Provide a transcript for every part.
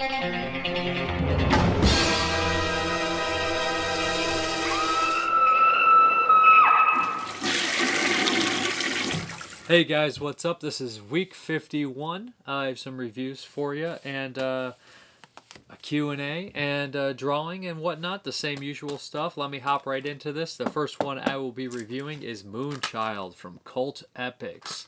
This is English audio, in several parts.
Hey guys, what's up? This is week 51. I have some reviews for you and a Q&A and drawing and whatnot, the same usual stuff. Let me hop right into this. The first one I will be reviewing is Moonchild from Cult Epics.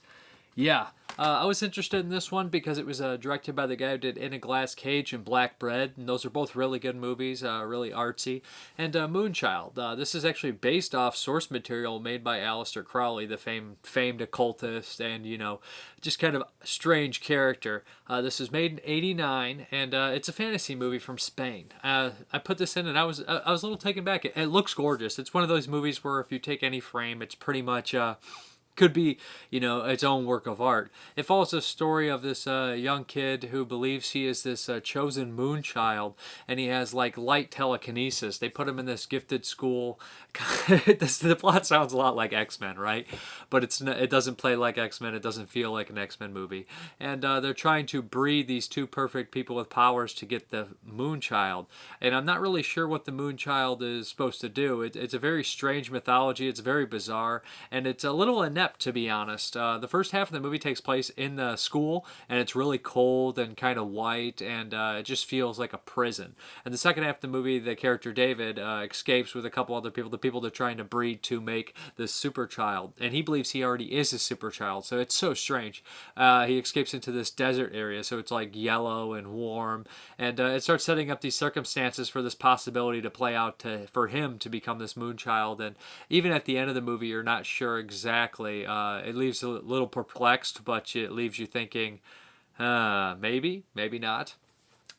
Yeah, I was interested in this one because it was directed by the guy who did In a Glass Cage and Black Bread, and those are both really good movies, really artsy. And Moonchild, this is actually based off source material made by Aleister Crowley, the famed occultist and, just kind of strange character. This was made in '89, and it's a fantasy movie from Spain. I put this in, and I was a little taken back. It looks gorgeous. It's one of those movies where if you take any frame, it's pretty much... could be, its own work of art. It follows the story of this young kid who believes he is this chosen moonchild, and he has like light telekinesis. They put him in this gifted school. The plot sounds a lot like X-Men, right? But it doesn't play like X-Men. It doesn't feel like an X-Men movie. And they're trying to breed these two perfect people with powers to get the moonchild. And I'm not really sure what the moonchild is supposed to do. It's a very strange mythology. It's very bizarre, and it's a little inept, to be honest. The first half of the movie takes place in the school, and it's really cold and kind of white, and it just feels like a prison. And the second half of the movie, the character David escapes with a couple other people, the people they're trying to breed to make this super child, and he believes he already is a super child, so it's so strange. He escapes into this desert area, so it's like yellow and warm, and it starts setting up these circumstances for this possibility to play out for him to become this moonchild. And even at the end of the movie, you're not sure exactly. It leaves a little perplexed, but it leaves you thinking, maybe not.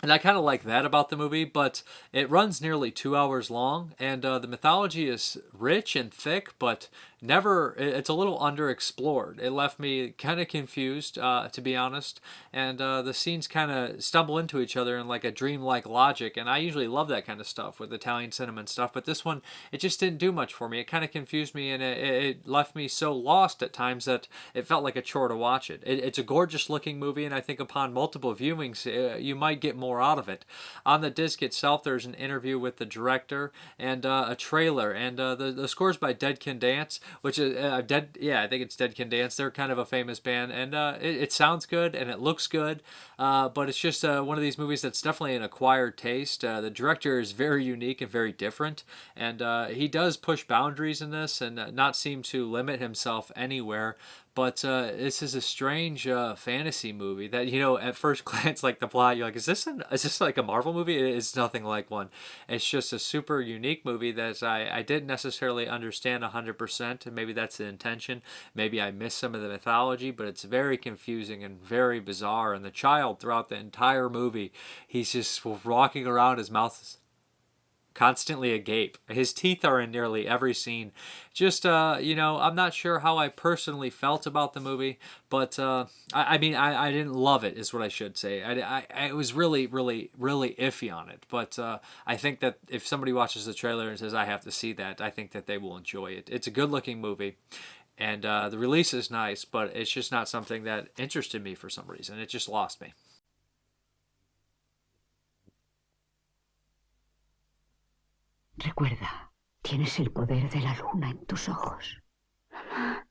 And I kind of like that about the movie, but it runs nearly 2 hours long, and the mythology is rich and thick, but it's a little underexplored. It left me kind of confused, to be honest, and the scenes kind of stumble into each other in like a dreamlike logic, and I usually love that kind of stuff with Italian cinema and stuff, but this one, it just didn't do much for me. It kind of confused me, and it left me so lost at times that it felt like a chore to watch it. It's a gorgeous looking movie, and I think upon multiple viewings, you might get more out of it. On the disc itself, there's an interview with the director and a trailer, and the score's by Dead Can Dance, which is I think it's Dead Can Dance. They're kind of a famous band, and it sounds good and it looks good, but it's just one of these movies that's definitely an acquired taste. The director is very unique and very different, and he does push boundaries in this and not seem to limit himself anywhere. But this is a strange fantasy movie that, at first glance, like the plot, you're like, is this like a Marvel movie? It is nothing like one. It's just a super unique movie that I didn't necessarily understand 100%, and maybe that's the intention. Maybe I missed some of the mythology, but it's very confusing and very bizarre. And the child, throughout the entire movie, he's just walking around, his mouth is constantly agape. His teeth are in nearly every scene. Just, I'm not sure how I personally felt about the movie, but I didn't love it, is what I should say. I was really, really, really iffy on it, but I think that if somebody watches the trailer and says, I have to see that, I think that they will enjoy it. It's a good-looking movie, and the release is nice, but it's just not something that interested me for some reason. It just lost me. Recuerda, tienes el poder de la luna en tus ojos. Mamá.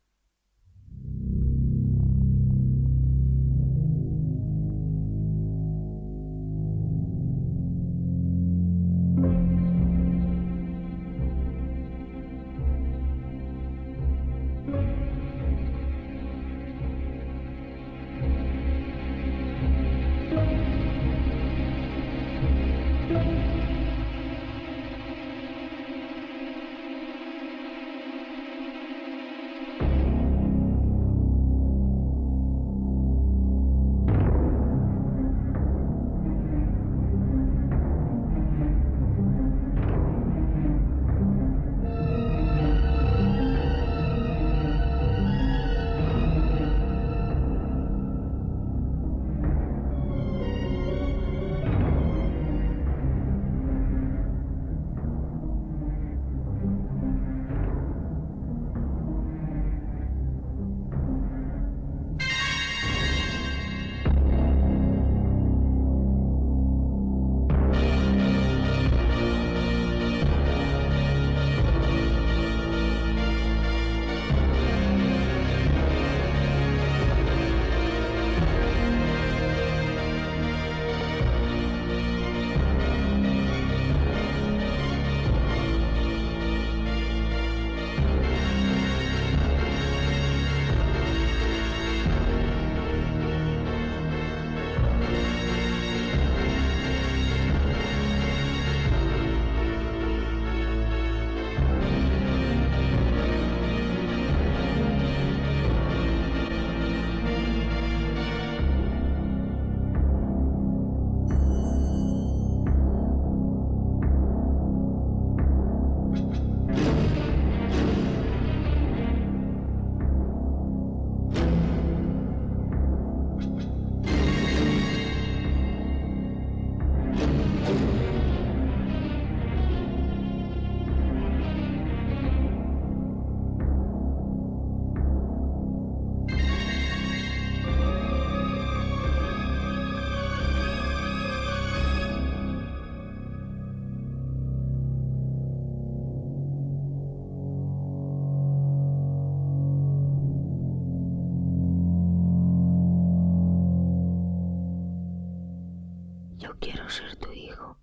Yo quiero ser tu hijo.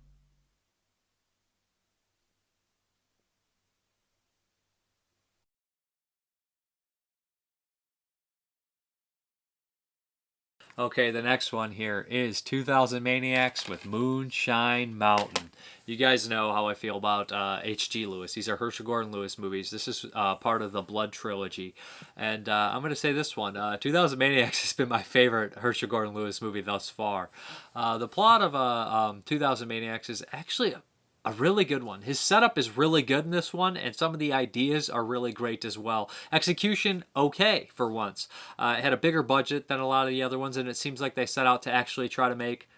Okay, the next one here is 2000 Maniacs with Moonshine Mountain. You guys know how I feel about H.G. Lewis. These are Herschell Gordon Lewis movies. This is part of the Blood trilogy. And I'm going to say this one. 2000 Maniacs has been my favorite Herschell Gordon Lewis movie thus far. The plot of 2000 Maniacs is actually a really good one. His setup is really good in this one, and some of the ideas are really great as well. Execution, okay, for once. It had a bigger budget than a lot of the other ones, and it seems like they set out to actually try to make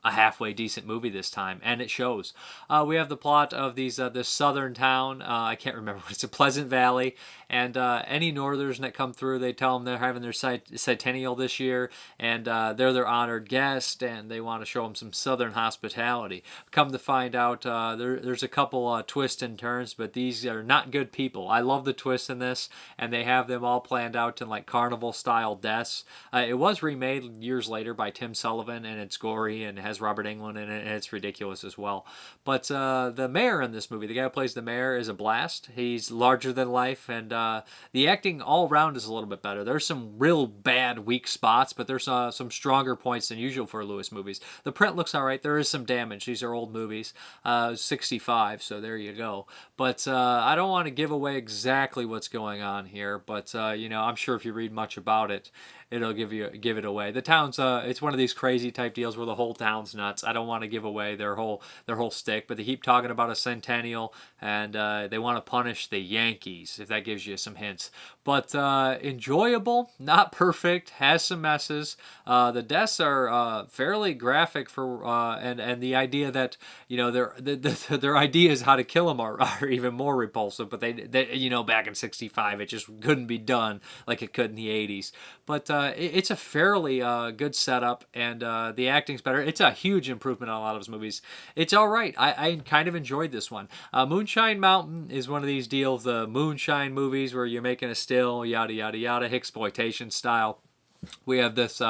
a halfway decent movie this time, and it shows. We have the plot of this southern town. I can't remember what it's, a Pleasant Valley, and any northerners that come through, they tell them they're having their centennial this year, and they're their honored guest, and they want to show them some southern hospitality. Come to find out, there's a couple twists and turns, but these are not good people. I love the twists in this, and they have them all planned out in like carnival-style deaths. It was remade years later by Tim Sullivan, and it's gory and has Robert Englund in it, and it's ridiculous as well. But the mayor in this movie, the guy who plays the mayor, is a blast. He's larger than life, and the acting all around is a little bit better. There's some real bad, weak spots, but there's some stronger points than usual for Lewis movies. The print looks all right. There is some damage. These are old movies. 65, so there you go. But I don't want to give away exactly what's going on here, but I'm sure if you read much about it, it'll give it away. The town's it's one of these crazy type deals where the whole town's nuts. I don't want to give away their whole stick, but they keep talking about a centennial, and they want to punish the Yankees, if that gives you some hints. But enjoyable, not perfect, has some messes. The deaths are fairly graphic for and the idea that their ideas how to kill them are even more repulsive. But they back in '65 it just couldn't be done like it could in the '80s. But it's a fairly good setup, and the acting's better. It's a huge improvement on a lot of his movies. It's all right. I kind of enjoyed this one. Moonshine Mountain is one of these deals, the Moonshine movies where you're making a still, yada, yada, yada, exploitation style. We have this,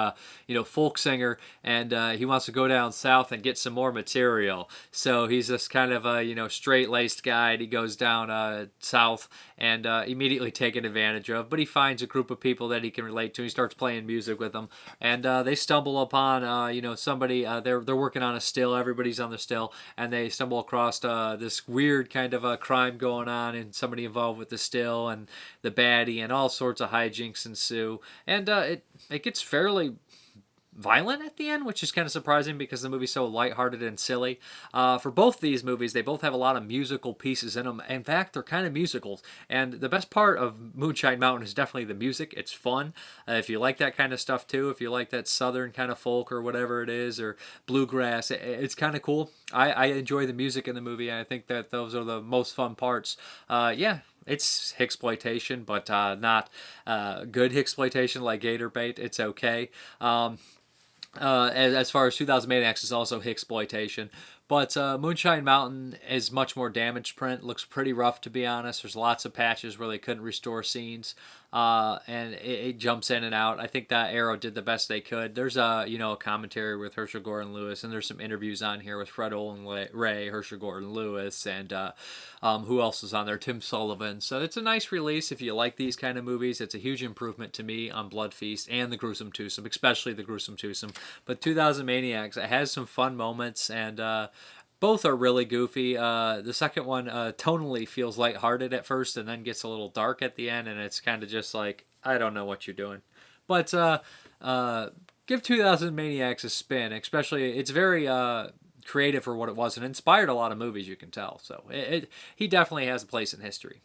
folk singer, and he wants to go down south and get some more material. So he's this kind of a, straight-laced guy, and he goes down south and immediately taken advantage of. But he finds a group of people that he can relate to. He starts playing music with them, and they stumble upon, somebody. They're working on a still. Everybody's on the still, and they stumble across this weird kind of a crime going on, and somebody involved with the still and the baddie, and all sorts of hijinks ensue. And it gets fairly violent at the end, which is kind of surprising because the movie's so lighthearted and silly. For both these movies, they both have a lot of musical pieces in them. In fact, they're kind of musicals. And the best part of Moonshine Mountain is definitely the music. It's fun. If you like that kind of stuff too, if you like that southern kind of folk or whatever it is, or bluegrass, it's kind of cool. I enjoy the music in the movie. I think that those are the most fun parts. It's exploitation, but not good exploitation like Gator Bait. It's okay. As far as 2000 Maniacs is also exploitation. But Moonshine Mountain is much more damaged print. Looks pretty rough, to be honest. There's lots of patches where they couldn't restore scenes. And it jumps in and out. I think that Arrow did the best they could. There's a commentary with Herschell Gordon Lewis, and there's some interviews on here with Fred Olen Ray, Herschell Gordon Lewis, and who else is on there? Tim Sullivan. So it's a nice release if you like these kind of movies. It's a huge improvement to me on Blood Feast and The Gruesome Twosome, especially The Gruesome Twosome. But 2000 Maniacs, it has some fun moments, and both are really goofy. The second one tonally feels lighthearted at first and then gets a little dark at the end, and it's kind of just like, I don't know what you're doing. But give 2000 Maniacs a spin, especially it's very creative for what it was and inspired a lot of movies, you can tell. So he definitely has a place in history.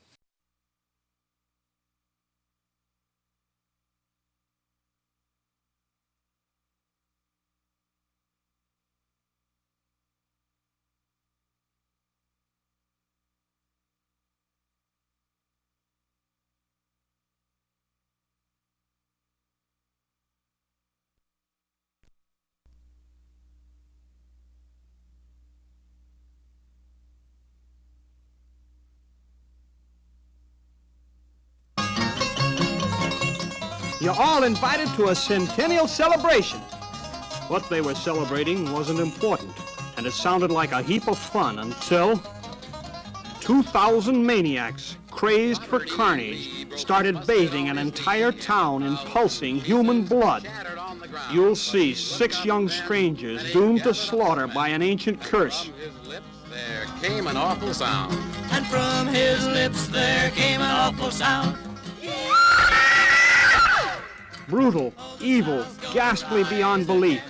You're all invited to a centennial celebration. What they were celebrating wasn't important, and it sounded like a heap of fun until 2,000 maniacs, crazed for carnage, started bathing an entire town in pulsing human blood. You'll see 6 young strangers doomed to slaughter by an ancient curse. There came an awful sound. And from his lips there came an awful sound. Brutal, evil, ghastly beyond belief.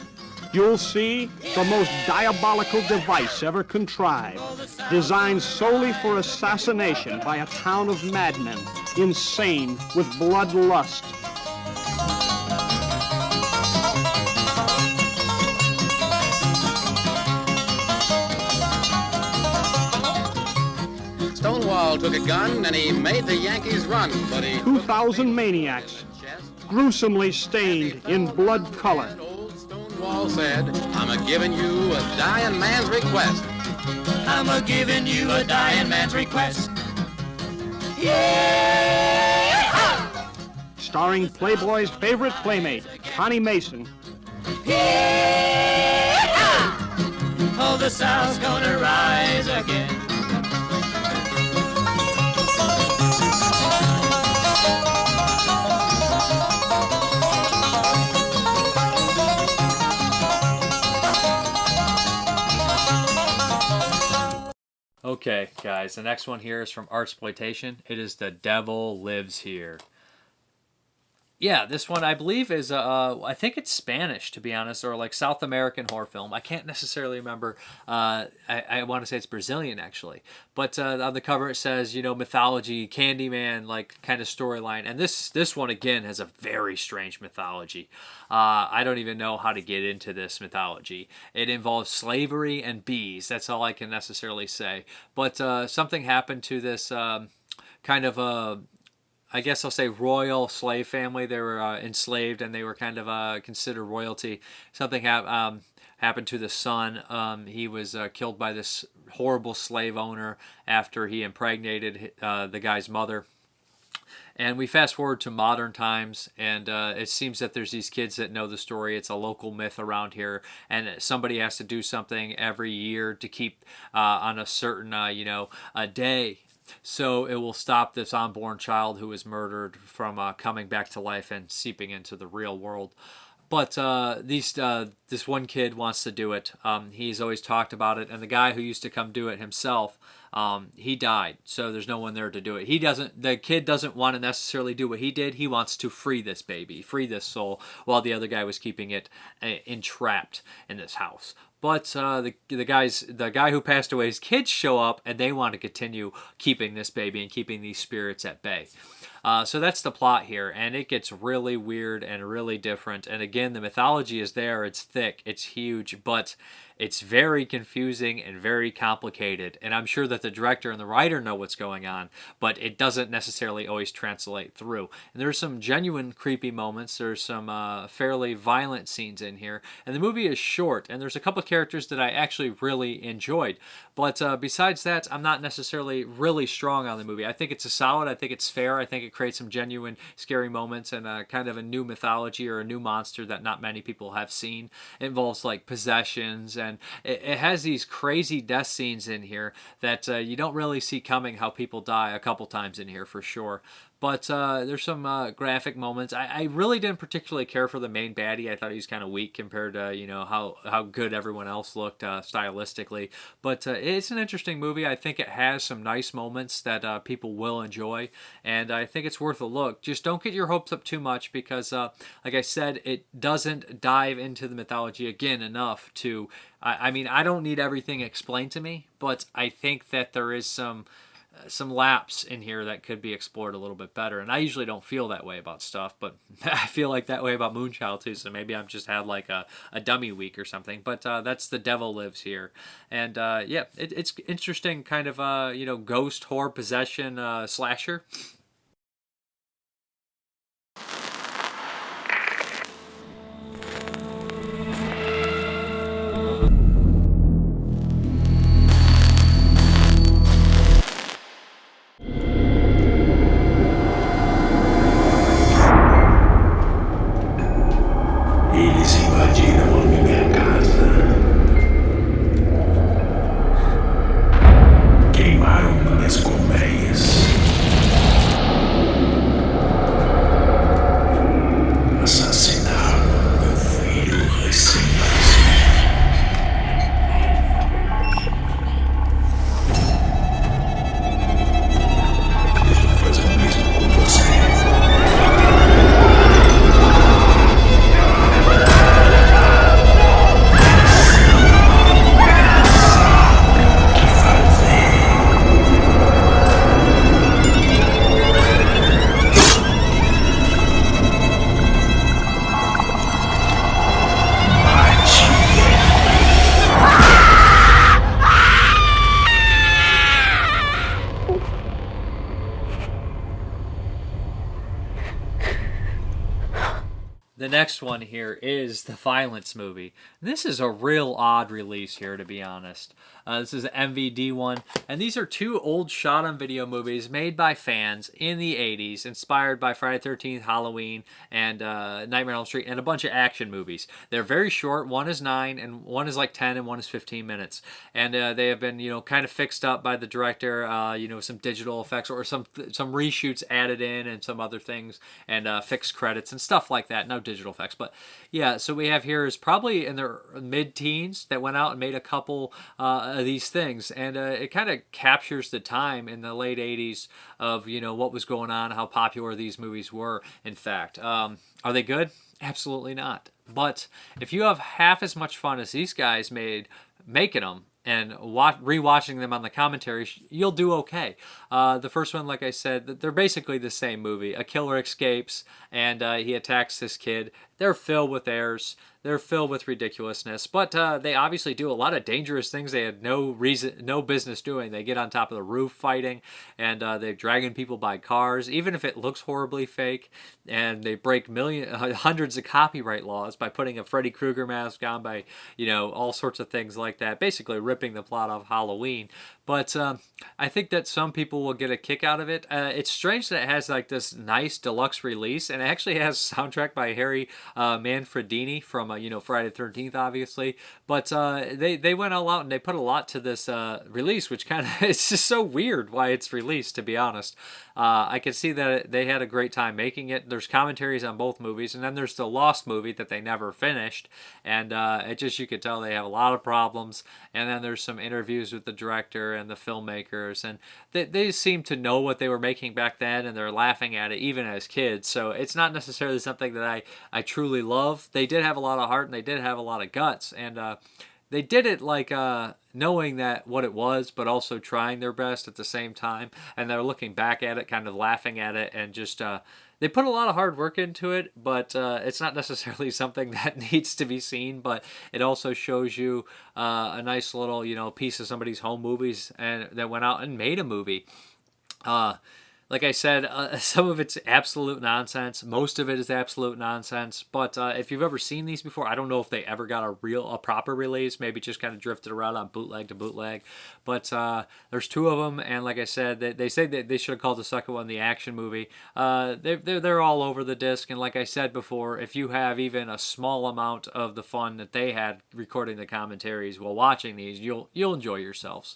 You'll see the most diabolical device ever contrived, designed solely for assassination by a town of madmen, insane with bloodlust. Stonewall took a gun and he made the Yankees run, but he 2,000 maniacs, gruesomely stained in blood color. Stonewall said, I'm a-giving you a dying man's request. I'm a-giving you a dying man's request. Yeah! Starring Playboy's favorite playmate, Connie Mason. Yeah! Oh, the South's gonna rise again. Okay, guys, the next one here is from Artsploitation. It is The Devil Lives Here. Yeah, this one I believe is, I think it's Spanish, to be honest, or like South American horror film. I can't necessarily remember. I want to say it's Brazilian, actually. But on the cover it says, you know, mythology, Candyman, like kind of storyline. And this one, again, has a very strange mythology. I don't even know how to get into this mythology. It involves slavery and bees. That's all I can necessarily say. But something happened to this kind of I guess I'll say royal slave family. They were enslaved and they were kind of considered royalty. Something happened to the son. He was killed by this horrible slave owner after he impregnated the guy's mother. And we fast forward to modern times, and it seems that there's these kids that know the story. It's a local myth around here, and somebody has to do something every year to keep on a certain, a day. So it will stop this unborn child who was murdered from coming back to life and seeping into the real world. But this one kid wants to do it. He's always talked about it, and the guy who used to come do it himself, he died. So there's no one there to do it. The kid doesn't want to necessarily do what he did. He wants to free this baby, free this soul, while the other guy was keeping it entrapped in this house. But the guy who passed away's kids show up, and they want to continue keeping this baby and keeping these spirits at bay. So that's the plot here, and it gets really weird and really different. And again, the mythology is there. It's thick, it's huge, but it's very confusing and very complicated. And I'm sure that the director and the writer know what's going on, but it doesn't necessarily always translate through. And there's some genuine creepy moments. There's some fairly violent scenes in here. And the movie is short, and there's a couple of characters that I actually really enjoyed. But besides that, I'm not necessarily really strong on the movie. I think it's a solid. I think it's fair. I think it creates some genuine scary moments and kind of a new mythology or a new monster that not many people have seen. It involves like possessions, and it has these crazy death scenes in here that you don't really see coming, how people die a couple times in here for sure. But there's some graphic moments. I really didn't particularly care for the main baddie. I thought he was kind of weak compared to, how good everyone else looked stylistically. But it's an interesting movie. I think it has some nice moments that people will enjoy. And I think it's worth a look. Just don't get your hopes up too much because, like I said, it doesn't dive into the mythology again enough to... I don't need everything explained to me, but I think that there is some lapse in here that could be explored a little bit better. And I usually don't feel that way about stuff, but I feel like that way about Moonshine too, so maybe I've just had like a dummy week or something. But that's The Devil Lives Here. And yeah, it's interesting kind of, ghost horror possession slasher. Eles imaginam a minha The next one here is the Violence movie. This is a real odd release here, to be honest. This is an MVD one, and these are two old shot-on-video movies made by fans in the 80s, inspired by Friday the 13th, Halloween, and Nightmare on Elm Street, and a bunch of action movies. They're very short. One is 9, and one is like 10, and one is 15 minutes. And they have been, kind of fixed up by the director, some digital effects or some reshoots added in and some other things, and fixed credits and stuff like that. No digital effects, but yeah. So we have here is probably in their mid-teens that went out and made a couple of these things, and it kind of captures the time in the late 80s of what was going on, how popular these movies were. In fact, are they good? Absolutely not. But if you have half as much fun as these guys made making them and rewatching them on the commentary, you'll do okay. The first one, like I said, they're basically the same movie. A killer escapes, and he attacks this kid. They're filled with errors. They're filled with ridiculousness, but they obviously do a lot of dangerous things they had no business doing. They get on top of the roof fighting, and they're dragging people by cars, even if it looks horribly fake, and they break hundreds of copyright laws by putting a Freddy Krueger mask on, by all sorts of things like that, basically ripping the plot of Halloween. But I think that some people will get a kick out of it. It's strange that it has like this nice deluxe release, and it actually has soundtrack by Harry Manfredini from Friday the 13th, obviously. But they went all out and they put a lot to this release, which kind of it's just so weird why it's released, to be honest. I can see that they had a great time making it. There's commentaries on both movies, and then there's the Lost movie that they never finished, and you could tell they have a lot of problems. And then there's some interviews with the director and the filmmakers, and they seem to know what they were making back then, and they're laughing at it even as kids. So it's not necessarily something that I truly love. They did have a lot of heart, and they did have a lot of guts, and they did it like knowing that what it was, but also trying their best at the same time. And they're looking back at it, kind of laughing at it, and just they put a lot of hard work into it. But it's not necessarily something that needs to be seen. But it also shows you a nice little piece of somebody's home movies and that went out and made a movie. Like I said, some of it's absolute nonsense. Most of it is absolute nonsense. But if you've ever seen these before, I don't know if they ever got a proper release. Maybe just kind of drifted around on bootleg to bootleg. But there's two of them, and like I said, they say that they should have called the second one the action movie. They're all over the disc, and like I said before, if you have even a small amount of the fun that they had recording the commentaries while watching these, you'll enjoy yourselves.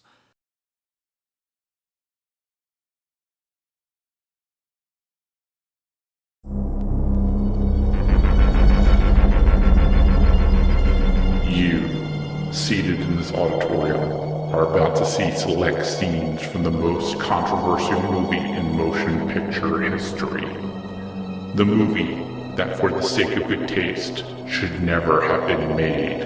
Seated in this auditorium are about to see select scenes from the most controversial movie in motion picture history. The movie that, for the sake of good taste, should never have been made.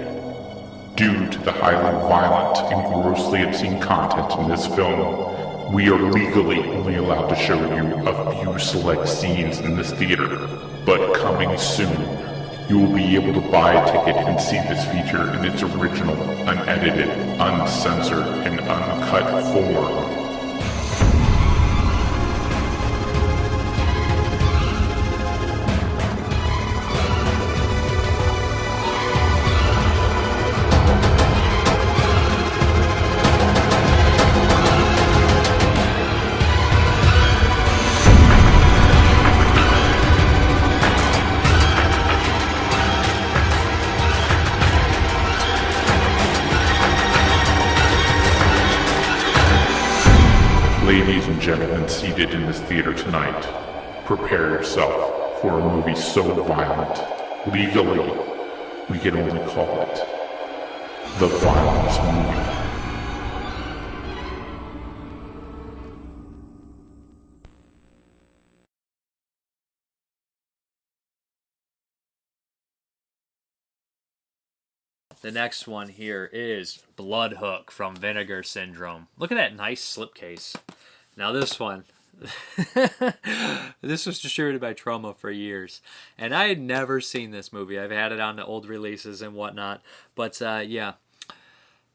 Due to the highly violent and grossly obscene content in this film, we are legally only allowed to show you a few select scenes in this theater, but coming soon, you will be able to buy a ticket and see this feature in its original, unedited, uncensored, and uncut form. Ladies and gentlemen seated in this theater tonight, prepare yourself for a movie so violent, legally, we can only call it the Violence Movie. The next one here is Bloodhook from Vinegar Syndrome. Look at that nice slipcase. Now this one, this was distributed by Trauma for years, and I had never seen this movie. I've had it on the old releases and whatnot, but yeah,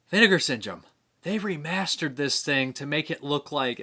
Vinegar Syndrome. They remastered this thing to make it look like,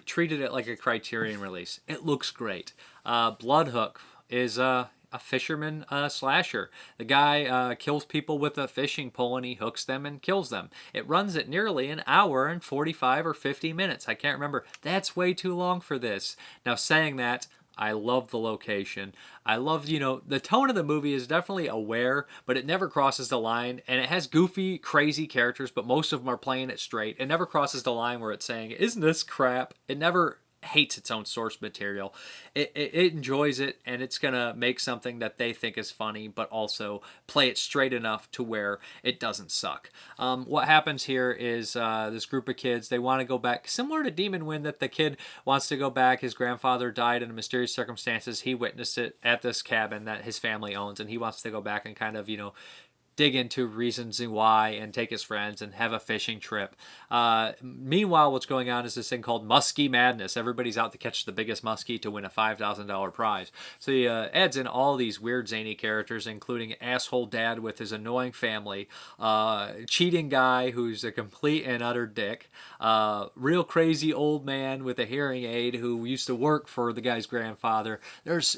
treated it like a Criterion release. It looks great. Bloodhook is a a fisherman slasher. The guy kills people with a fishing pole and he hooks them and kills them. It runs at nearly an hour and 45 or 50 minutes. I can't remember. That's way too long for this. Now, saying that, I love the location. I love, the tone of the movie is definitely aware, but it never crosses the line. And it has goofy, crazy characters, but most of them are playing it straight. It never crosses the line where it's saying, isn't this crap? It never hates its own source material. It enjoys it, and it's going to make something that they think is funny, but also play it straight enough to where it doesn't suck. What happens here is this group of kids, they want to go back, similar to Demon Wind, that the kid wants to go back. His grandfather died in mysterious circumstances. He witnessed it at this cabin that his family owns, and he wants to go back and kind of, dig into reasons and why and take his friends and have a fishing trip. Meanwhile, what's going on is this thing called Muskie Madness. Everybody's out to catch the biggest muskie to win a $5,000 prize. So he adds in all these weird zany characters, including asshole dad with his annoying family, cheating guy who's a complete and utter dick, real crazy old man with a hearing aid who used to work for the guy's grandfather.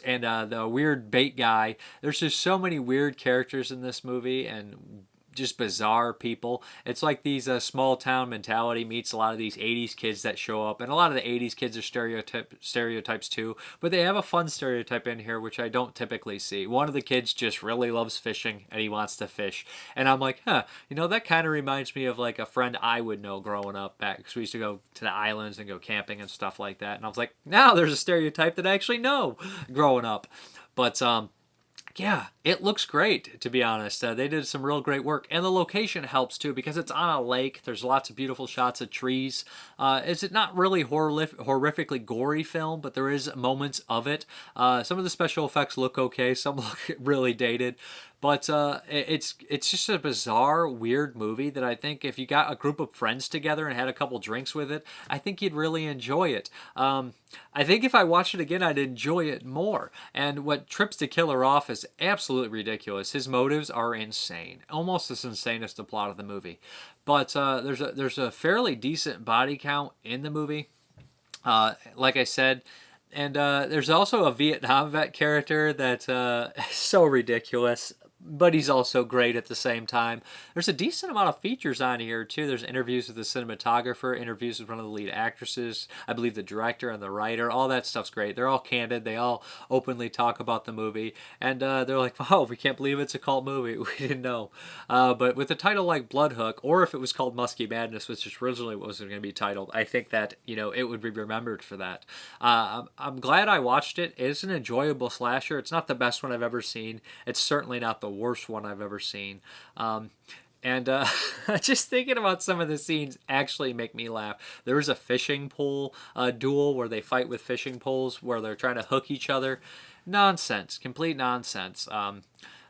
And the weird bait guy. There's just so many weird characters in this movie, and just bizarre people. It's like these small town mentality meets a lot of these 80s kids that show up, and a lot of the 80s kids are stereotypes too, but they have a fun stereotype in here which I don't typically see. One of the kids just really loves fishing and he wants to fish, and I'm like, that kind of reminds me of like a friend I would know growing up back, because we used to go to the islands and go camping and stuff like that, and I was like, now there's a stereotype that I actually know growing up. But yeah, it looks great, to be honest. They did some real great work. And the location helps, too, because it's on a lake. There's lots of beautiful shots of trees. It's not really horrifically gory film, but there is moments of it. Some of the special effects look okay. Some look really dated. But it's just a bizarre, weird movie that I think if you got a group of friends together and had a couple drinks with it, I think you'd really enjoy it. I think if I watched it again, I'd enjoy it more. And what trips the killer off is absolutely ridiculous. His motives are insane, almost as insane as the plot of the movie. But there's a fairly decent body count in the movie. Like I said. And there's also a Vietnam vet character that's so ridiculous, but he's also great at the same time. There's a decent amount of features on here, too. There's interviews with the cinematographer, interviews with one of the lead actresses, I believe the director and the writer. All that stuff's great. They're all candid. They all openly talk about the movie. And they're like, oh, we can't believe it's a cult movie. We didn't know. But with a title like Bloodhook, or if it was called Muskie Madness, which is originally what was going to be titled, I think that, it would be remembered for that. I'm glad I watched it. It's an enjoyable slasher. It's not the best one I've ever seen. It's certainly not the worst one I've ever seen. And just thinking about some of the scenes actually make me laugh. There was a fishing pole duel where they fight with fishing poles where they're trying to hook each other. Nonsense. Complete nonsense.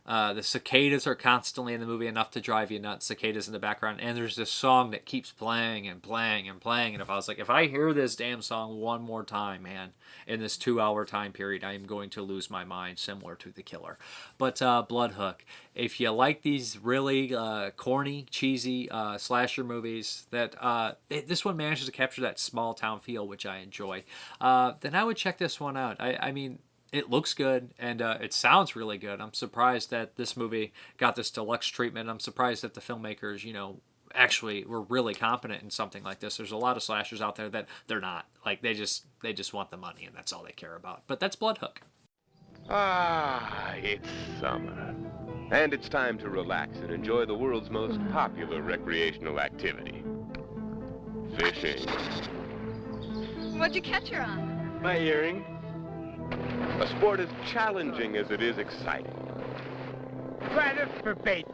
The cicadas are constantly in the movie, enough to drive you nuts. Cicadas in the background, and there's this song that keeps playing and playing and playing. And if I hear this damn song one more time, man, in this 2-hour time period, I am going to lose my mind, similar to The Killer. But Bloodhook, if you like these really corny, cheesy slasher movies, that this one manages to capture that small town feel, which I enjoy, then I would check this one out. I mean. It looks good, and it sounds really good. I'm surprised that this movie got this deluxe treatment. I'm surprised that the filmmakers, actually were really competent in something like this. There's a lot of slashers out there that they're not. Like, they just want the money, and that's all they care about. But that's Bloodhook. Ah, it's summer. And it's time to relax and enjoy the world's most popular recreational activity. Fishing. What'd you catch her on? My earring. A sport as challenging as it is exciting. Try this for bait.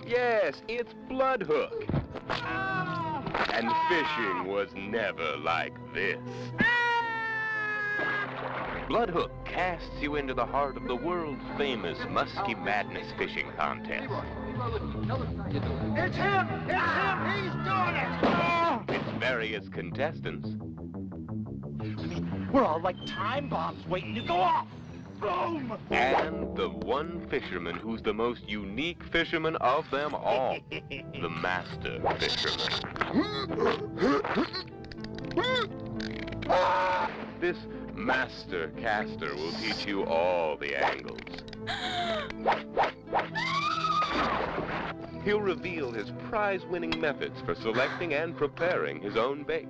Yes, it's Bloodhook. And fishing was never like this. Bloodhook casts you into the heart of the world's famous Muskie Madness fishing contest. It's him! It's him! He's doing it! Its various contestants. We're all like time bombs waiting to go off. Boom! And the one fisherman who's the most unique fisherman of them all. The master fisherman. this master caster will teach you all the angles. He'll reveal his prize-winning methods for selecting and preparing his own bait.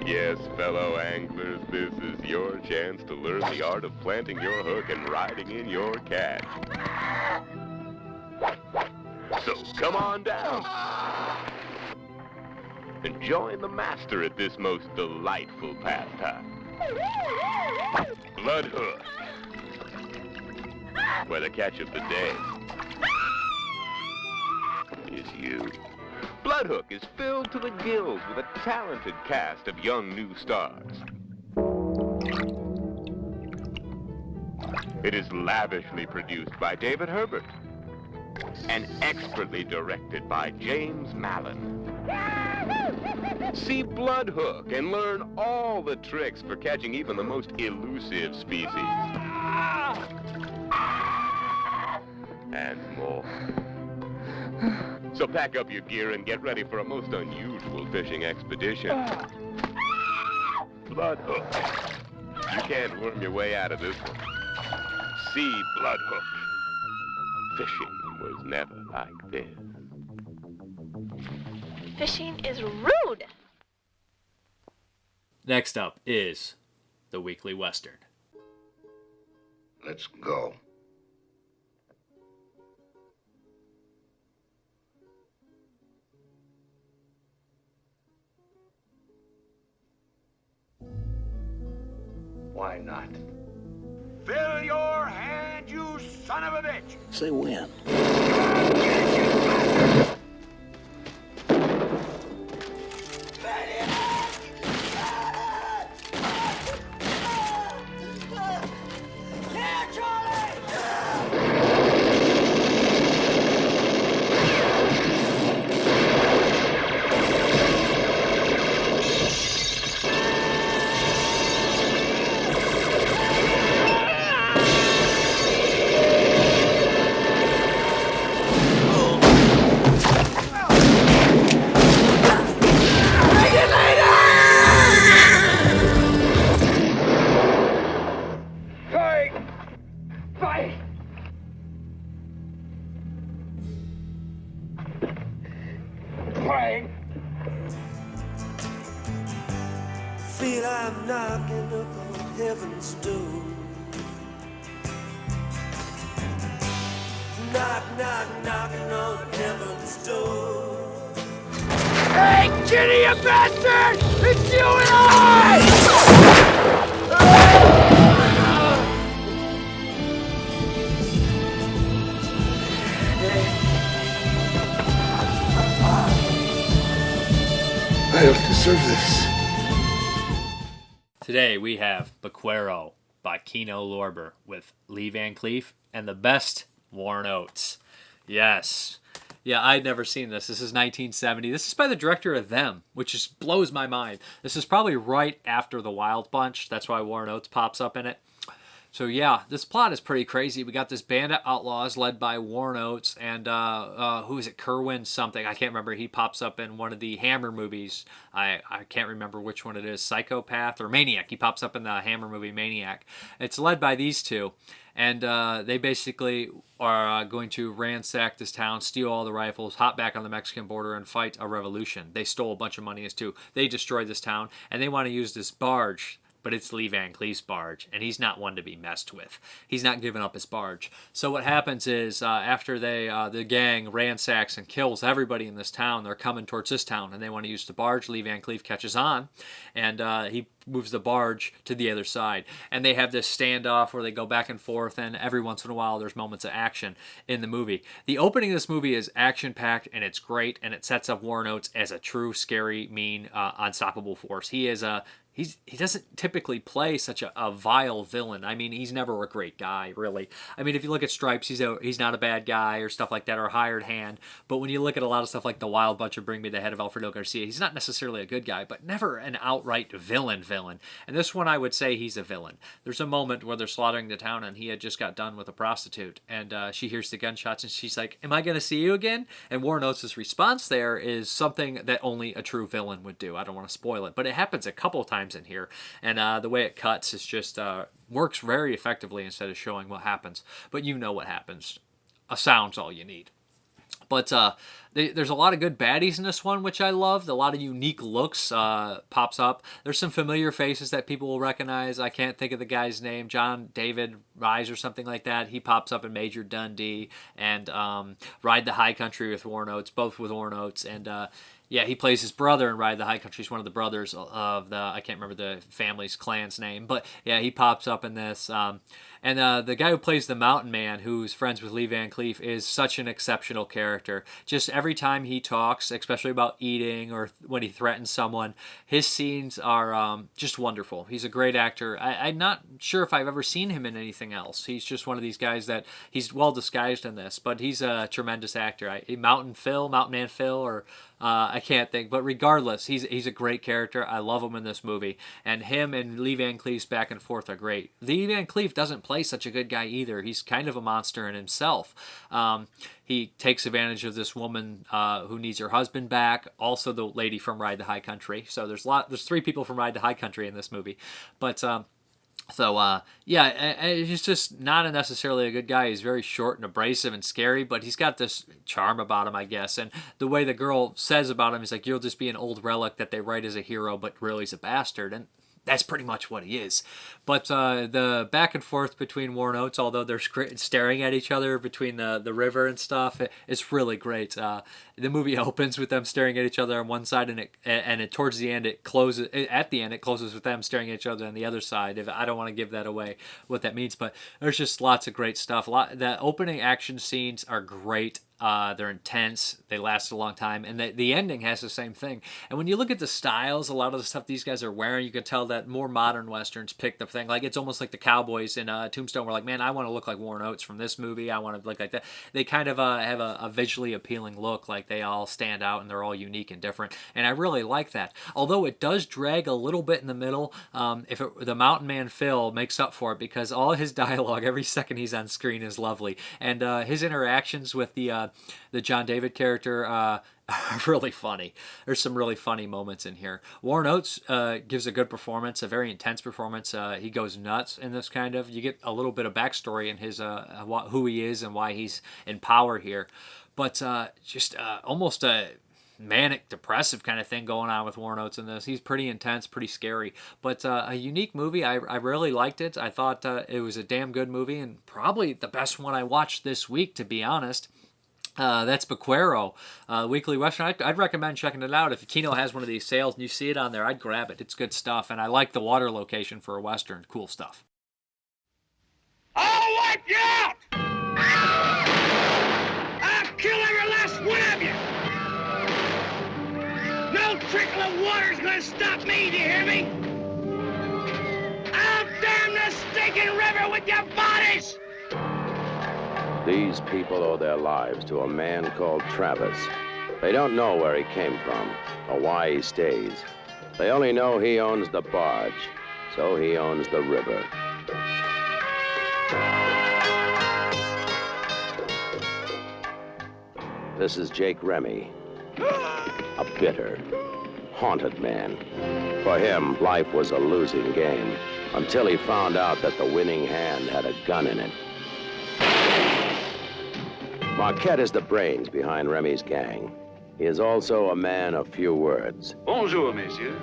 Yes, fellow anglers, this is your chance to learn the art of planting your hook and riding in your catch. So come on down and join the master at this most delightful pastime. Blood hook, where the catch of the day is you. Bloodhook is filled to the gills with a talented cast of young new stars. It is lavishly produced by David Herbert and expertly directed by James Mallon. See Bloodhook and learn all the tricks for catching even the most elusive species. And more. So pack up your gear and get ready for a most unusual fishing expedition. Bloodhook. You can't worm your way out of this one. See Bloodhook. Fishing was never like this. Fishing is rude. Next up is the Weekly Western. Let's go. Why not? Fill your hand, you son of a bitch! Say when. Feel I'm knocking up on heaven's door. Knock, knock, knocking on heaven's door. Hey, Kitty, you bastard! It's you and I! I don't deserve this. Today we have Barquero by Kino Lorber with Lee Van Cleef and the best Warren Oates. Yes. Yeah, I'd never seen this. This is 1970. This is by the director of Them, which just blows my mind. This is probably right after The Wild Bunch. That's why Warren Oates pops up in it. So yeah, this plot is pretty crazy. We got this band of outlaws led by Warren Oates and who is it? Kerwin something. I can't remember. He pops up in one of the Hammer movies. I can't remember which one it is. Psychopath or Maniac. He pops up in the Hammer movie Maniac. It's led by these two. And they basically are going to ransack this town, steal all the rifles, hop back on the Mexican border, and fight a revolution. They stole a bunch of money as too. They destroyed this town, and they want to use this barge. But it's Lee Van Cleef's barge, and he's not one to be messed with. He's not giving up his barge. So what happens is after the gang ransacks and kills everybody in this town, they're coming towards this town, and they want to use the barge. Lee Van Cleef catches on, and he moves the barge to the other side. And they have this standoff where they go back and forth, and every once in a while there's moments of action in the movie. The opening of this movie is action-packed, and it's great, and it sets up Warren Oates as a true, scary, mean, unstoppable force. He is a... He doesn't typically play such a vile villain. I mean, he's never a great guy, really. I mean, if you look at Stripes, he's not a bad guy or stuff like that, or a hired hand. But when you look at a lot of stuff like The Wild Bunch or Bring Me the Head of Alfredo Garcia, he's not necessarily a good guy, but never an outright villain. And this one, I would say he's a villain. There's a moment where they're slaughtering the town, and he had just got done with a prostitute. And she hears the gunshots, and she's like, "Am I going to see you again?" And Warren Oates' response there is something that only a true villain would do. I don't want to spoil it, but it happens a couple of times times in here. And the way it cuts is just works very effectively instead of showing what happens. But you know what happens. A sound's all you need. But there's a lot of good baddies in this one, which I loved. A lot of unique looks pops up. There's some familiar faces that people will recognize. I can't think of the guy's name. John David Rise or something like that. He pops up in Major Dundee and Ride the High Country with Warrant Oates, both with Warrant Oates. And yeah, he plays his brother in Ride the High Country. He's one of the brothers of the, I can't remember the family's clan's name. But yeah, he pops up in this. And the guy who plays the Mountain Man, who's friends with Lee Van Cleef, is such an exceptional character. Just every time he talks, especially about eating or when he threatens someone, his scenes are just wonderful. He's a great actor. I'm not sure if I've ever seen him in anything else. He's just one of these guys that he's well disguised in this, but he's a tremendous actor. Mountain Man Phil, or I can't think, but regardless, he's a great character. I love him in this movie, and him and Lee Van Cleef's back and forth are great. Lee Van Cleef doesn't play such a good guy either. He's kind of a monster in himself. He takes advantage of this woman who needs her husband back, also the lady from Ride the High Country. So there's 3 people from Ride the High Country in this movie, but yeah, he's just not necessarily a good guy. He's very short and abrasive and scary, but he's got this charm about him, I guess. And the way the girl says about him is like, you'll just be an old relic that they write as a hero, but really he's a bastard. And that's pretty much what he is. But the back and forth between Warrant Oates, although they're staring at each other between the river and stuff, it's really great. The movie opens with them staring at each other on one side, and towards the end it closes. At the end, it closes with them staring at each other on the other side. I don't want to give that away what that means, but there's just lots of great stuff. The opening action scenes are great. They're intense. They last a long time, and the ending has the same thing. And when you look at the styles, a lot of the stuff these guys are wearing, you can tell that more modern westerns picked the thing. Like it's almost like the cowboys in Tombstone were like, man, I want to look like Warrant Oates from this movie. I want to look like that. They kind of have a visually appealing look, like they all stand out and they're all unique and different. And I really like that. Although it does drag a little bit in the middle, the Mountain Man Phil makes up for it because all his dialogue every second he's on screen is lovely, and his interactions with the John David character are really funny. There's some really funny moments in here. Warrant Oates gives a good performance, a very intense performance. He goes nuts in this kind of. You get a little bit of backstory in his who he is and why he's in power here, but just almost a manic depressive kind of thing going on with Warrant Oates in this. He's pretty intense, pretty scary, but a unique movie. I really liked it. I thought it was a damn good movie, and probably the best one I watched this week, to be honest. That's Barquero, Weekly Western. I'd recommend checking it out. If Kino has one of these sales and you see it on there, I'd grab it. It's good stuff, and I like the water location for a Western. Cool stuff. I'll wipe you out! I'll kill every last one of you! No trickle of water's gonna stop me, do you hear me? I'll damn the stinking river with your bodies! These people owe their lives to a man called Travis. They don't know where he came from or why he stays. They only know he owns the barge, so he owns the river. This is Jake Remy, a bitter, haunted man. For him, life was a losing game until he found out that the winning hand had a gun in it. Marquette is the brains behind Remy's gang. He is also a man of few words. Bonjour, messieurs.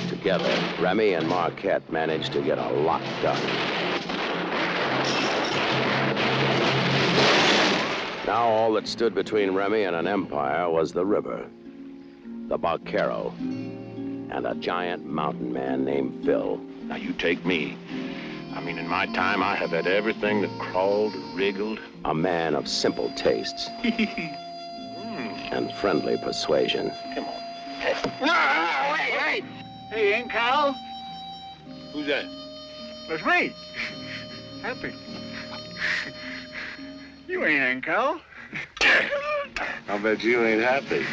Together, Remy and Marquette managed to get a lot done. Now all that stood between Remy and an empire was the river, the Barquero, and a giant mountain man named Phil. Now you take me. I mean, in my time, I have had everything that crawled, wriggled. A man of simple tastes and friendly persuasion. Come on. No, wait! Hey, ain't Cal? Who's that? That's me. Happy. You ain't Cal. I'll bet you ain't happy.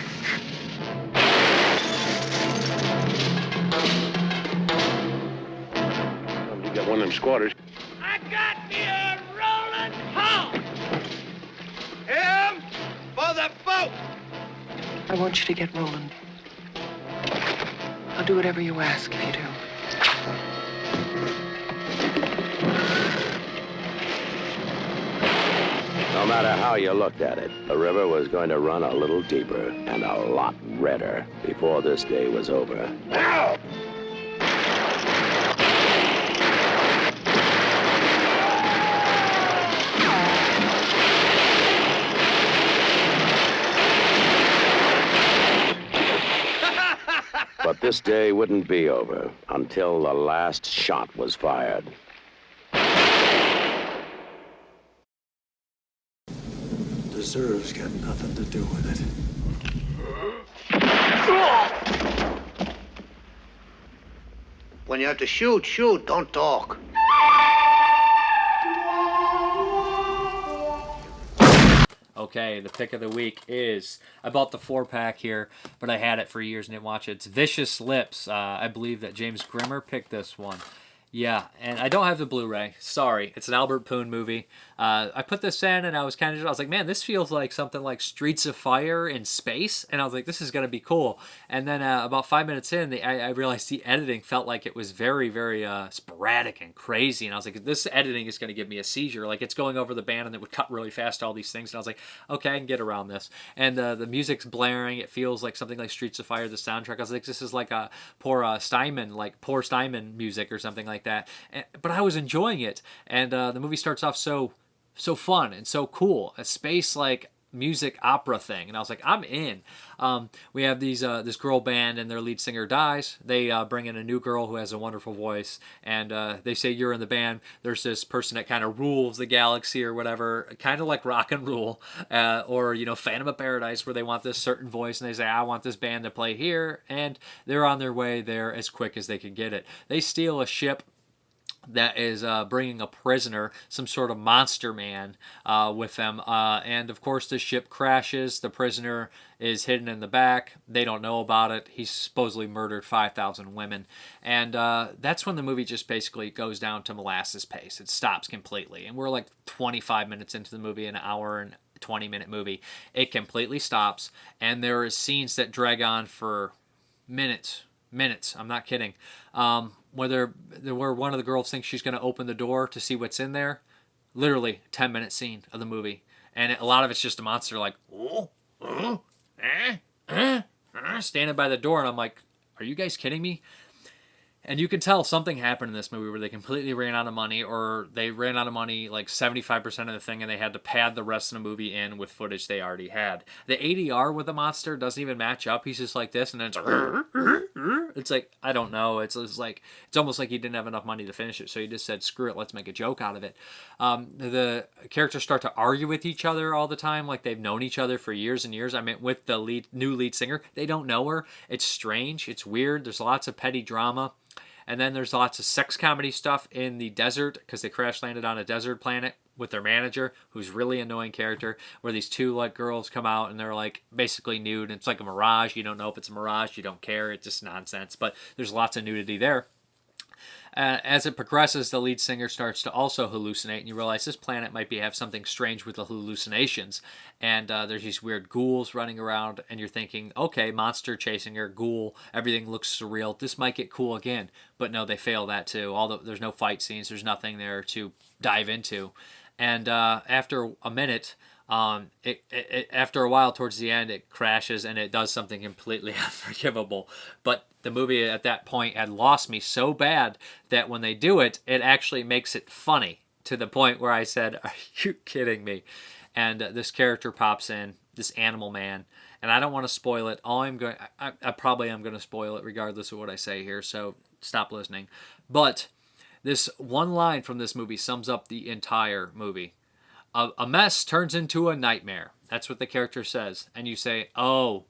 You got one of them squatters. I got me a rolling hog. Him for the boat. I want you to get rolling. I'll do whatever you ask me to. No matter how you looked at it, the river was going to run a little deeper and a lot redder before this day was over. Now! But this day wouldn't be over until the last shot was fired. Deserves got nothing to do with it. When you have to shoot, shoot, don't talk. Okay, the pick of the week is, I bought the 4-pack here, but I had it for years and didn't watch it. It's Vicious Lips. I believe that James Grimmer picked this one. Yeah, and I don't have the Blu-ray. Sorry, it's an Albert Poon movie. I put this in, and I was like, man, this feels like something like Streets of Fire in space. And I was like, this is going to be cool. And then about 5 minutes in, I realized the editing felt like it was very, very sporadic and crazy. And I was like, this editing is going to give me a seizure. Like, it's going over the band, and it would cut really fast, all these things. And I was like, okay, I can get around this. And the music's blaring. It feels like something like Streets of Fire, the soundtrack. I was like, this is like a poor Steinman music or something like that. But I was enjoying it. And the movie starts off so fun and so cool, a space like music opera thing, and I was like, I'm in. We have this girl band, and their lead singer dies. They bring in a new girl who has a wonderful voice, and they say, you're in the band. There's this person that kind of rules the galaxy or whatever, kind of like Rock and Roll, or Phantom of Paradise, where they want this certain voice, and they say, I want this band to play here, and they're on their way there as quick as they can get it. They steal a ship that is bringing a prisoner, some sort of monster man, with them. And, of course, the ship crashes. The prisoner is hidden in the back. They don't know about it. He's supposedly murdered 5,000 women. And that's when the movie just basically goes down to molasses pace. It stops completely. And we're like 25 minutes into the movie, an hour and 20-minute movie. It completely stops. And there are scenes that drag on for minutes. I'm not kidding. Where one of the girls thinks she's going to open the door to see what's in there. Literally 10-minute scene of the movie. And a lot of it's just a monster like, standing by the door. And I'm like, are you guys kidding me? And you can tell something happened in this movie where they completely ran out of money, or they ran out of money like 75% of the thing, and they had to pad the rest of the movie in with footage they already had. The ADR with the monster doesn't even match up. He's just like this, and then it's like, I don't know. It's almost like he didn't have enough money to finish it, so he just said, screw it, let's make a joke out of it. The characters start to argue with each other all the time, like they've known each other for years and years. I mean, with the new lead singer, they don't know her. It's strange. It's weird. There's lots of petty drama. And then there's lots of sex comedy stuff in the desert, because they crash landed on a desert planet with their manager, who's a really annoying character, where these two girls come out and they're like basically nude. And it's like a mirage. You don't know if it's a mirage. You don't care. It's just nonsense. But there's lots of nudity there. As it progresses, the lead singer starts to also hallucinate, and you realize this planet might have something strange with the hallucinations. And there's these weird ghouls running around, and you're thinking, okay, monster chasing her, ghoul, everything looks surreal. This might get cool again. But no, they fail that too. There's no fight scenes. There's nothing there to dive into. And after a minute, after a while, towards the end, it crashes and it does something completely unforgivable. But the movie at that point had lost me so bad that when they do it, it actually makes it funny, to the point where I said, are you kidding me? And this character pops in, this animal man, and I don't want to spoil it. I probably am going to spoil it regardless of what I say here, so stop listening. But this one line from this movie sums up the entire movie. A mess turns into a nightmare. That's what the character says. And you say, oh,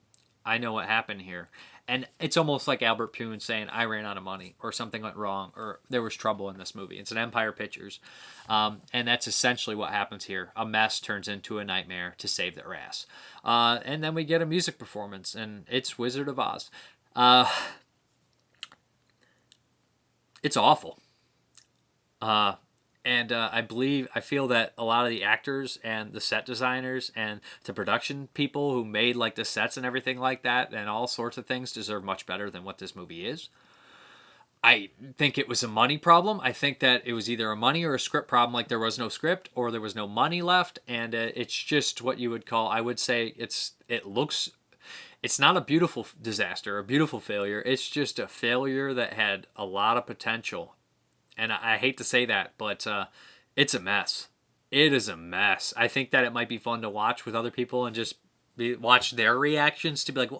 I know what happened here. And it's almost like Albert Poon saying, I ran out of money, or something went wrong, or there was trouble in this movie. It's an Empire Pictures. And that's essentially what happens here. A mess turns into a nightmare to save their ass. And then we get a music performance, and it's Wizard of Oz. It's awful. And I feel that a lot of the actors and the set designers and the production people who made like the sets and everything like that and all sorts of things deserve much better than what this movie is. I think it was a money problem. I think that it was either a money or a script problem, like there was no script or there was no money left, and it's just what you would call, I would say, it's not a beautiful disaster, a beautiful failure. It's just a failure that had a lot of potential. And I hate to say that, but it's a mess. It is a mess. I think that it might be fun to watch with other people and just watch their reactions to be like,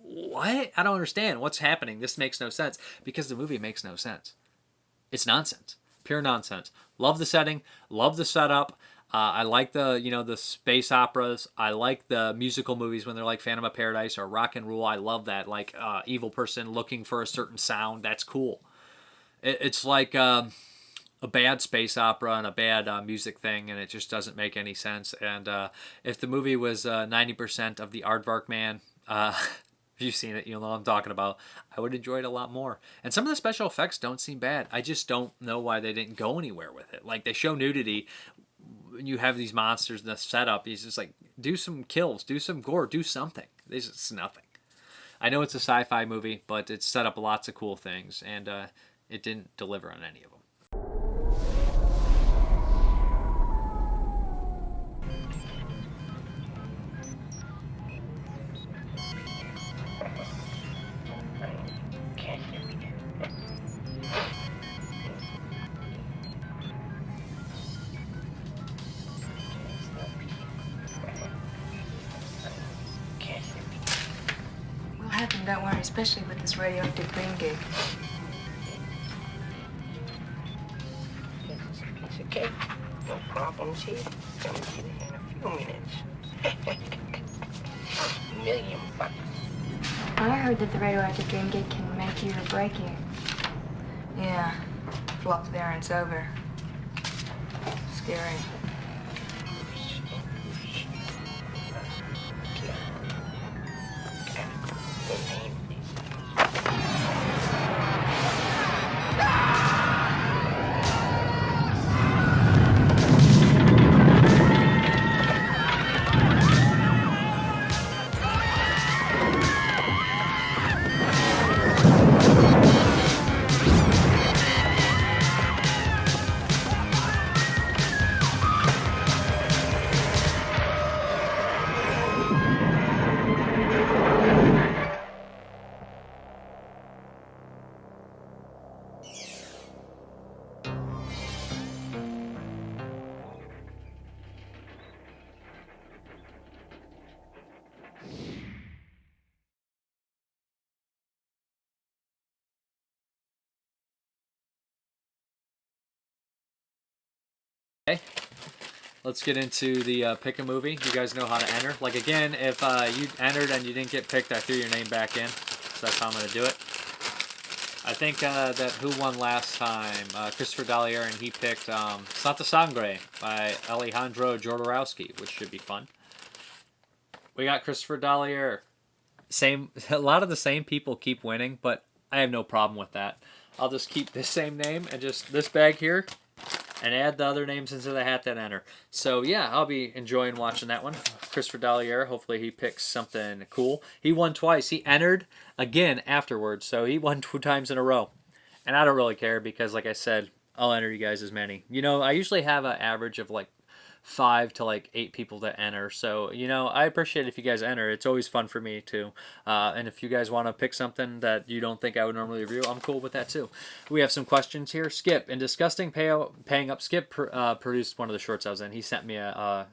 what? I don't understand. What's happening? This makes no sense. Because the movie makes no sense. It's nonsense. Pure nonsense. Love the setting. Love the setup. I like the space operas. I like the musical movies when they're like Phantom of Paradise or Rock and Roll. I love that. Like evil person looking for a certain sound. That's cool. It's like a bad space opera and a bad music thing, and it just doesn't make any sense. And if the movie was 90% of the Aardvark Man, if you've seen it, you'll know what I'm talking about, I would enjoy it a lot more. And some of the special effects don't seem bad. I just don't know why they didn't go anywhere with it. Like, they show nudity. When you have these monsters in the setup, he's just like, do some kills, do some gore, do something. There's just nothing. I know it's a sci-fi movie, but it's set up lots of cool things, and it didn't deliver on any of them. We'll have them, don't worry, especially with this radioactive green gig. Okay, no problems here. Come get it in a few minutes. $1,000,000. I heard that the radioactive dream gig can make you or break you. Yeah, flop there and it's over. Scary. Okay, let's get into the pick a movie. You guys know how to enter. Like, again, if you entered and you didn't get picked, I threw your name back in. So that's how I'm going to do it. I think that who won last time? Christopher Dallaire, and he picked Santa Sangre by Alejandro Jodorowsky, which should be fun. We got Christopher Dallaire. A lot of the same people keep winning, but I have no problem with that. I'll just keep this same name and just this bag here, and add the other names into the hat that enter. So yeah, I'll be enjoying watching that one. Christopher Dallaire, hopefully he picks something cool. He won twice. He entered again afterwards, so he won 2 times in a row. And I don't really care because, like I said, I'll enter you guys as many. You know, I usually have an average of like 5 to 8 people to enter. So, you know, I appreciate if you guys enter. It's always fun for me too. And if you guys want to pick something that you don't think I would normally review, I'm cool with that too. We have some questions here. Skip, in Disgusting Paying Up, Skip produced one of the shorts I was in. He sent me a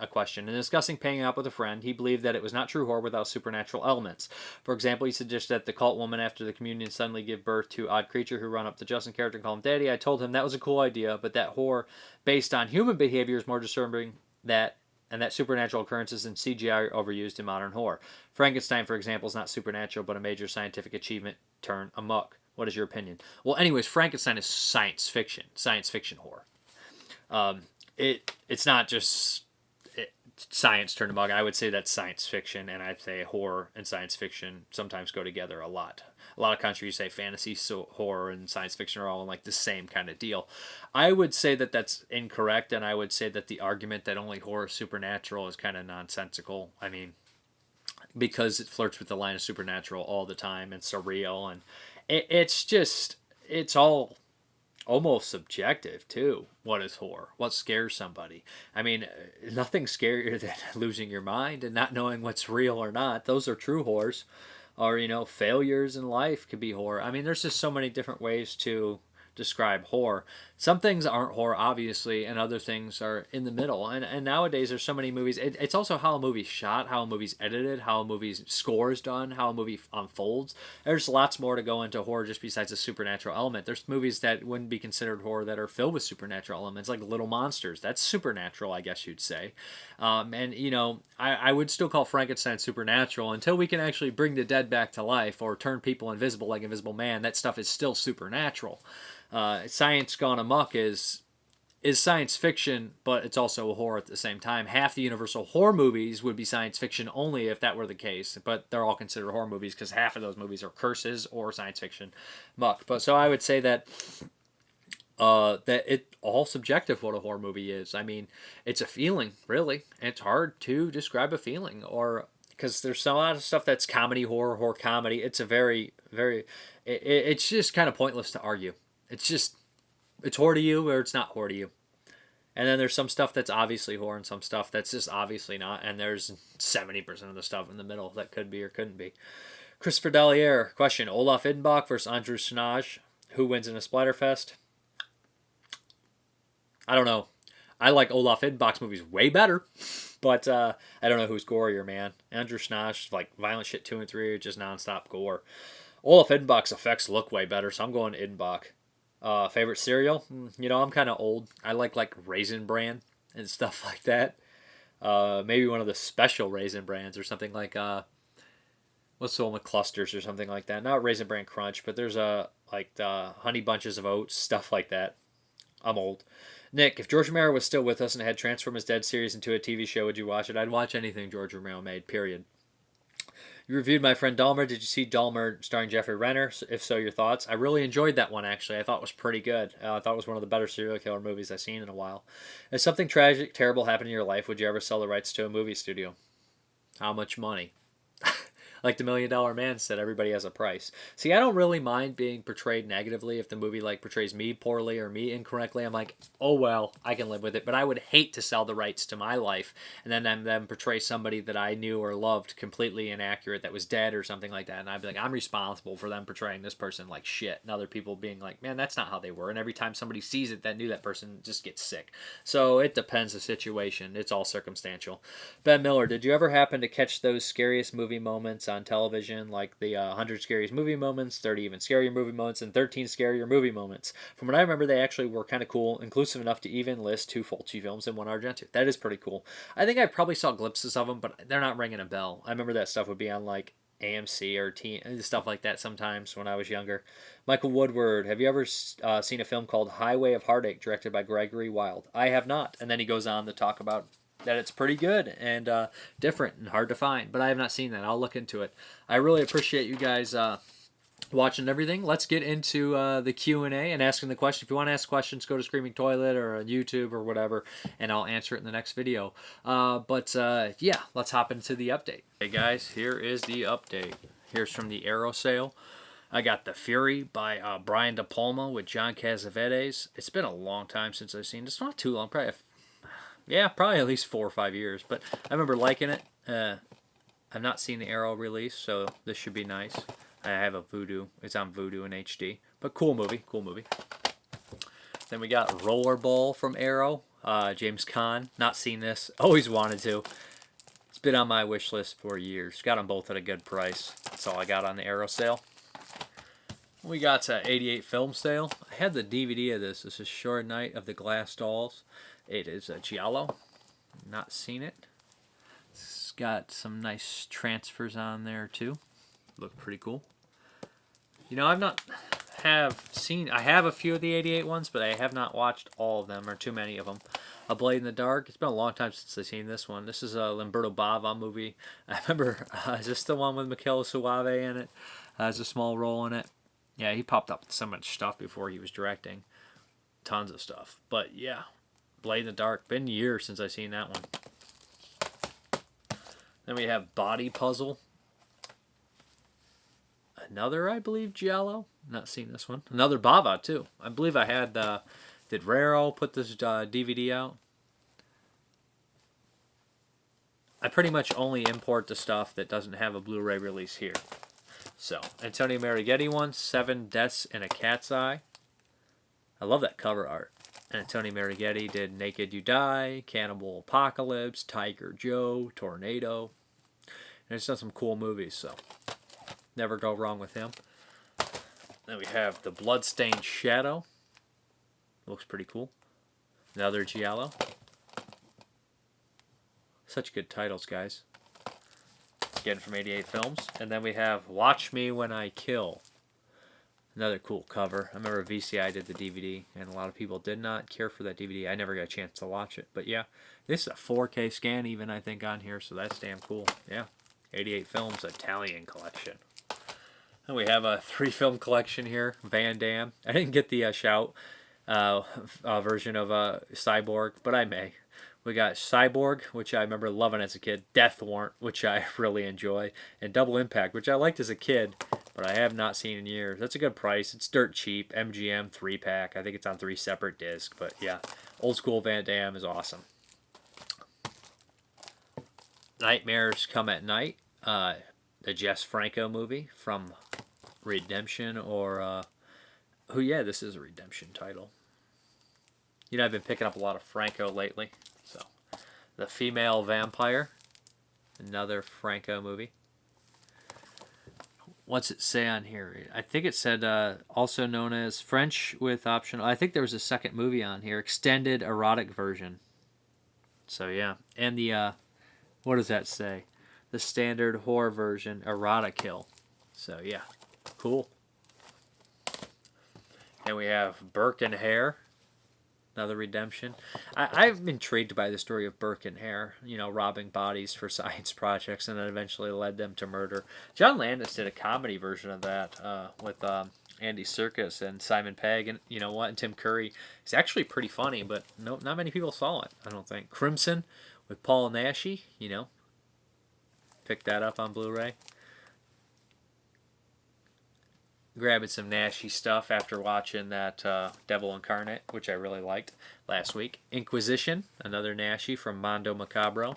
question. In discussing paying up with a friend, he believed that it was not true horror without supernatural elements. For example, he suggested that the cult woman after the communion suddenly give birth to odd creature who run up to Justin character and call him daddy. I told him that was a cool idea, but that horror based on human behavior is more disturbing, and that supernatural occurrences in CGI are overused in modern horror. Frankenstein, for example, is not supernatural, but a major scientific achievement turned amok. What is your opinion? Well, anyways, Frankenstein is science fiction horror. It's not just science turned amok. I would say that's science fiction, and I'd say horror and science fiction sometimes go together a lot. A lot of countries say fantasy, so horror and science fiction are all in like the same kind of deal. I would say that that's incorrect, and I would say that the argument that only horror is supernatural is kind of nonsensical. I mean, because it flirts with the line of supernatural all the time and surreal, and it's all almost subjective too. What is horror? What scares somebody? I mean, nothing's scarier than losing your mind and not knowing what's real or not. Those are true horrors. Or, you know, failures in life could be horror. I mean, there's just so many different ways to describe horror. Some things aren't horror, obviously, and other things are in the middle. And nowadays, there's so many movies. It's also how a movie's shot, how a movie's edited, how a movie's score is done, how a movie unfolds. There's lots more to go into horror just besides the supernatural element. There's movies that wouldn't be considered horror that are filled with supernatural elements, like Little Monsters. That's supernatural, I guess you'd say. And, you know, I would still call Frankenstein supernatural until we can actually bring the dead back to life or turn people invisible like Invisible Man. That stuff is still supernatural. Science gone amok is science fiction, but it's also horror at the same time. Half the Universal horror movies would be science fiction only if that were the case, but they're all considered horror movies because half of those movies are curses or science fiction muck. But so I would say that that it all subjective what a horror movie is. I mean, it's a feeling, really. It's hard to describe a feeling, or because there's a lot of stuff that's comedy, horror comedy. It's a very, very. It's just kind of pointless to argue. It's horror to you or it's not horror to you. And then there's some stuff that's obviously horror and some stuff that's just obviously not. And there's 70% of the stuff in the middle that could be or couldn't be. Christopher Dallaire, question. Olaf Iddenbach versus Andrew Snaj. Who wins in a Splatterfest? I don't know. I like Olaf Iddenbach's movies way better. But I don't know who's gorier, man. Andrew Snaj, like Violent Shit 2 and 3 are just nonstop gore. Olaf Iddenbach's effects look way better, so I'm going Iddenbach. Favorite cereal? You know, I'm kind of old. I like Raisin Bran and stuff like that. Maybe one of the special Raisin Brans or something like, what's the one with clusters or something like that? Not Raisin Bran Crunch, but there's like Honey Bunches of Oats, stuff like that. I'm old. Nick, if George Romero was still with us and had Transformers Dead series into a TV show, would you watch it? I'd watch anything George Romero made, period. You reviewed My Friend Dahmer. Did you see Dahmer starring Jeffrey Renner? If so, your thoughts? I really enjoyed that one, actually. I thought it was pretty good. I thought it was one of the better serial killer movies I've seen in a while. If something tragic, terrible happened in your life, would you ever sell the rights to a movie studio? How much money? Like the $1 Million Man said, everybody has a price. See, I don't really mind being portrayed negatively if the movie like portrays me poorly or me incorrectly. I'm like, oh well, I can live with it. But I would hate to sell the rights to my life and then portray somebody that I knew or loved completely inaccurate that was dead or something like that. And I'd be like, I'm responsible for them portraying this person like shit. And other people being like, man, that's not how they were. And every time somebody sees it that knew that person just gets sick. So it depends the situation. It's all circumstantial. Ben Miller, did you ever happen to catch those scariest movie moments on television, like the 100 scariest movie moments, 30 even scarier movie moments, and 13 scarier movie moments? From what I remember, they actually were kind of cool, inclusive enough to even list 2 Fulci films and 1 Argento. That is pretty cool. I think I probably saw glimpses of them, but they're not ringing a bell. I remember that stuff would be on like AMC or stuff like that sometimes when I was younger. Michael Woodward, have you ever seen a film called Highway of Heartache, directed by Gregory Wilde? I have not. And then he goes on to talk about that it's pretty good and different and hard to find, but I have not seen that. I'll look into it. I really appreciate you guys watching everything. Let's get into the Q&A and asking the question. If you want to ask questions, go to Screaming Toilet or on YouTube or whatever, and I'll answer it in the next video. Yeah, let's hop into the update. Hey guys, here is the update. Here's from the Arrow sale. I got The Fury by Brian De Palma with John Cassavetes. It's been a long time since I've seen it. It's not too long, probably at least 4 or 5 years, but I remember liking it. I've not seen the Arrow release, so this should be nice. I have a Vudu. It's on Vudu in HD, but cool movie. Then we got Rollerball from Arrow. James Caan. Not seen this. Always wanted to. It's been on my wish list for years. Got them both at a good price. That's all I got on the Arrow sale. We got 88 film sale. I had the DVD of this. This is Short Night of the Glass Dolls. It is a Giallo. Not seen it. It's got some nice transfers on there too. Look pretty cool. You know, I've not have seen... I have a few of the 88 ones, but I have not watched all of them, or too many of them. A Blade in the Dark. It's been a long time since I've seen this one. This is a Lamberto Bava movie. I remember, is this the one with Michaela Suave in it? Has a small role in it. Yeah, he popped up with so much stuff before he was directing. Tons of stuff. But yeah, Blade in the Dark. Been years since I've seen that one. Then we have Body Puzzle. Another, I believe, Giallo. Not seen this one. Another Bava, too. I believe I had... did Raro put this DVD out? I pretty much only import the stuff that doesn't have a Blu-ray release here. So, Antonio Marighetti one, 7 Deaths in a Cat's Eye. I love that cover art. And Antonio Marighetti did Naked You Die, Cannibal Apocalypse, Tiger Joe, Tornado. And he's done some cool movies, so never go wrong with him. Then we have The Bloodstained Shadow. Looks pretty cool. Another Giallo. Such good titles, guys. Again from 88 Films. And then we have Watch Me When I Kill. Another cool cover. I remember VCI did the DVD, and a lot of people did not care for that DVD. I never got a chance to watch it. But yeah, this is a 4K scan even, I think, on here, so that's damn cool. Yeah, 88 Films Italian collection. And we have a 3-film collection here. Van Damme. I didn't get the shout version of Cyborg, but I may. We got Cyborg, which I remember loving as a kid. Death Warrant, which I really enjoy. And Double Impact, which I liked as a kid, but I have not seen in years. That's a good price. It's dirt cheap. MGM 3-pack. I think it's on 3 separate discs. But yeah, old school Van Damme is awesome. Nightmares Come at Night. The Jess Franco movie from Redemption or... oh yeah, this is a Redemption title. You know, I've been picking up a lot of Franco lately. So, The Female Vampire. Another Franco movie. What's it say on here? I think it said also known as French with optional... I think there was a second movie on here. Extended erotic version. So yeah. And the... what does that say? The standard horror version. Erotic Hill. So yeah. Cool. And we have Burke Hare. Another Redemption. I'm intrigued by the story of Burke Hare, you know, robbing bodies for science projects and then eventually led them to murder. John Landis did a comedy version of that with Andy Serkis and Simon Pegg and, you know what, and Tim Curry. It's actually pretty funny, but no, not many people saw it, I don't think. Crimson with Paul Naschy, you know. Picked that up on Blu-ray. Grabbing some Naschy stuff after watching that Devil Incarnate, which I really liked last week. Inquisition, another Naschy from Mondo Macabro.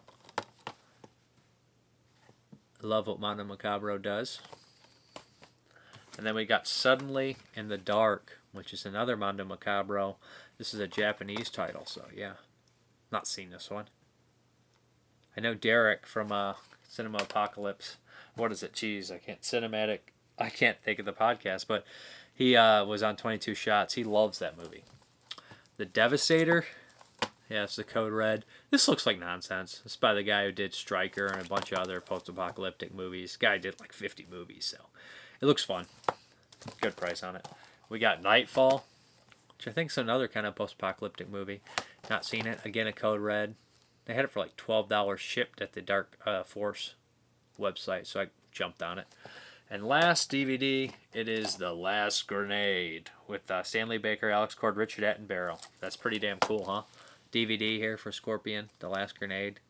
I love what Mondo Macabro does. And then we got Suddenly in the Dark, which is another Mondo Macabro. This is a Japanese title, so yeah. Not seen this one. I know Derek from Cinema Apocalypse. What is it? Jeez, I can't think of the podcast, but he was on 22 Shots. He loves that movie. The Devastator. Yeah, it's the Code Red. This looks like nonsense. It's by the guy who did Striker and a bunch of other post-apocalyptic movies. Guy did like 50 movies, so it looks fun. Good price on it. We got Nightfall, which I think is another kind of post-apocalyptic movie. Not seen it. Again, a Code Red. They had it for like $12 shipped at the Dark Force website, so I jumped on it. And last DVD, it is The Last Grenade with Stanley Baker, Alex Cord, Richard Attenborough. That's pretty damn cool, huh? DVD here for Scorpion, The Last Grenade.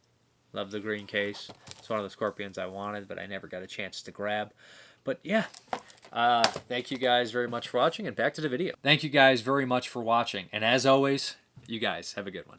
Love the green case. It's one of the Scorpions I wanted, but I never got a chance to grab. But yeah, thank you guys very much for watching, and back to the video. Thank you guys very much for watching, and as always, you guys have a good one.